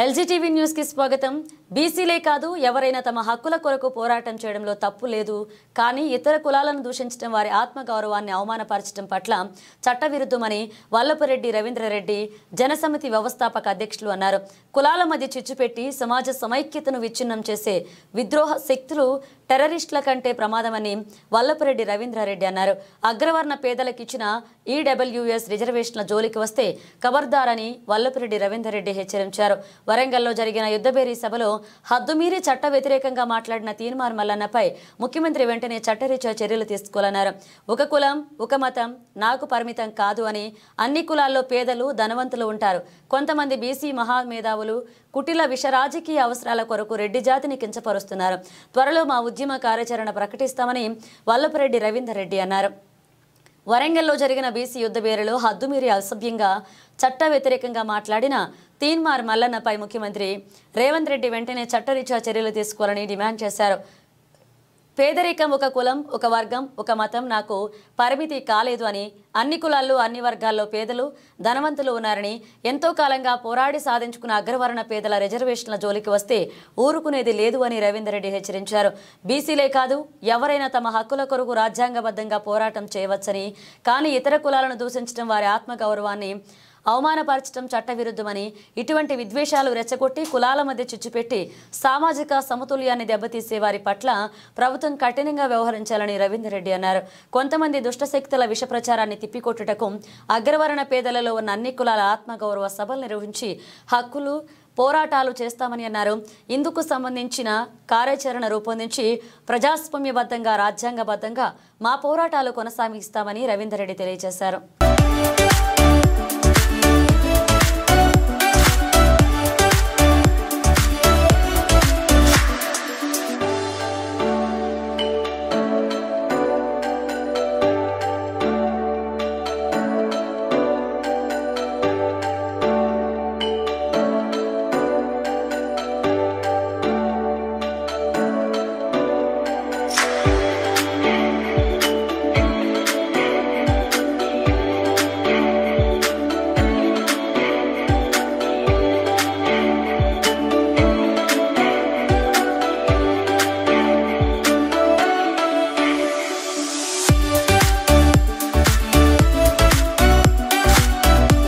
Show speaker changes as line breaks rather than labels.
ఎల్జీటీవీ news కి స్వాగతం। బీసీలే కాదు ఎవరైనా తమ హక్కుల కొరకు పోరాటం చేయడంలో తప్పు లేదు, కానీ ఇతర కులాలను దూషించడం వారి ఆత్మగౌరవాన్ని అవమానపరచడం పట్ల చట్టవిరుద్ధమని వల్లపురెడ్డి రవీంద్రరెడ్డి జనసమితి వ్యవస్థాపక అధ్యక్షులు అన్నారు। కులాల మధ్య చిచ్చుపెట్టి సమాజ సమైక్యతను విచ్ఛిన్నం చేసే విద్రోహ శక్తులు టెర్రరిస్టుల కంటే ప్రమాదమని వల్లపురెడ్డి రవీంద్రరెడ్డి అన్నారు। అగ్రవర్ణ పేదలకు ఇచ్చిన ఈడబ్ల్యూఎస్ రిజర్వేషన్ల జోలికి వస్తే ఖబర్దారని వల్లపురెడ్డి రవీంద్రరెడ్డి హెచ్చరించారు। వరంగల్లో జరిగిన యుద్ధబేరీ సభలో హద్దుమీరి చట్ట వ్యతిరేకంగా మాట్లాడిన తీన్మార్ మల్లన్నపై ముఖ్యమంత్రి వెంటనే చట్టరీత్యా చర్యలు తీసుకోవాలన్నారు। ఒక కులం ఒక మతం నాకు పరిమితం కాదు అని, అన్ని కులాల్లో పేదలు ధనవంతులు ఉంటారు, కొంతమంది బీసీ మహామేధావులు కుటిల విష రాజకీయ అవసరాల కొరకు రెడ్డి జాతిని కించపరుస్తున్నారు। త్వరలో మా ఉద్యమ కార్యాచరణ ప్రకటిస్తామని వల్లపురెడ్డి రవీంద్రరెడ్డి అన్నారు। వరంగల్లో జరిగిన బీసీ యుద్ధబేరులో హద్దుమీరి అసభ్యంగా చట్ట వ్యతిరేకంగా మాట్లాడిన తీన్మార్ మల్లన్నపై ముఖ్యమంత్రి రేవంత్ రెడ్డి వెంటనే చట్టరీత్యా చర్యలు తీసుకోవాలని డిమాండ్ చేశారు। పేదరికం ఒక కులం ఒక వర్గం ఒక మతం నాకు పరిమితి కాలేదు అని, అన్ని కులాల్లో అన్ని వర్గాల్లో పేదలు ధనవంతులు ఉన్నారని, ఎంతో కాలంగా పోరాడి సాధించుకున్న అగ్రవర్ణ పేదల రిజర్వేషన్ల జోలికి వస్తే ఊరుకునేది లేదు అని రవీంద్రరెడ్డి హెచ్చరించారు। బీసీలే కాదు ఎవరైనా తమ హక్కుల కొరకు రాజ్యాంగబద్ధంగా పోరాటం చేయవచ్చని, కానీ ఇతర కులాలను దూషించడం వారి ఆత్మగౌరవాన్ని అవమానపరచడం చట్టవిరుద్ధమని, ఇటువంటి విద్వేషాలు రెచ్చగొట్టి కులాల మధ్య చిచ్చుపెట్టి సామాజిక సమతుల్యాన్ని దెబ్బతీసే వారి పట్ల ప్రభుత్వం కఠినంగా వ్యవహరించాలని రవీంద్రరెడ్డి అన్నారు। కొంతమంది దుష్టశక్తుల విష ప్రచారాన్ని తిప్పికొట్టుటకు అగ్రవర్ణ పేదలలో ఉన్న అన్ని కులాల ఆత్మగౌరవ సభలు నిర్వహించి హక్కులు పోరాటాలు చేస్తామని అన్నారు। ఇందుకు సంబంధించిన కార్యాచరణ రూపొందించి ప్రజాస్వామ్యబద్ధంగా రాజ్యాంగబద్ధంగా మా పోరాటాలు కొనసాగిస్తామని రవీంద్రరెడ్డి తెలియజేశారు।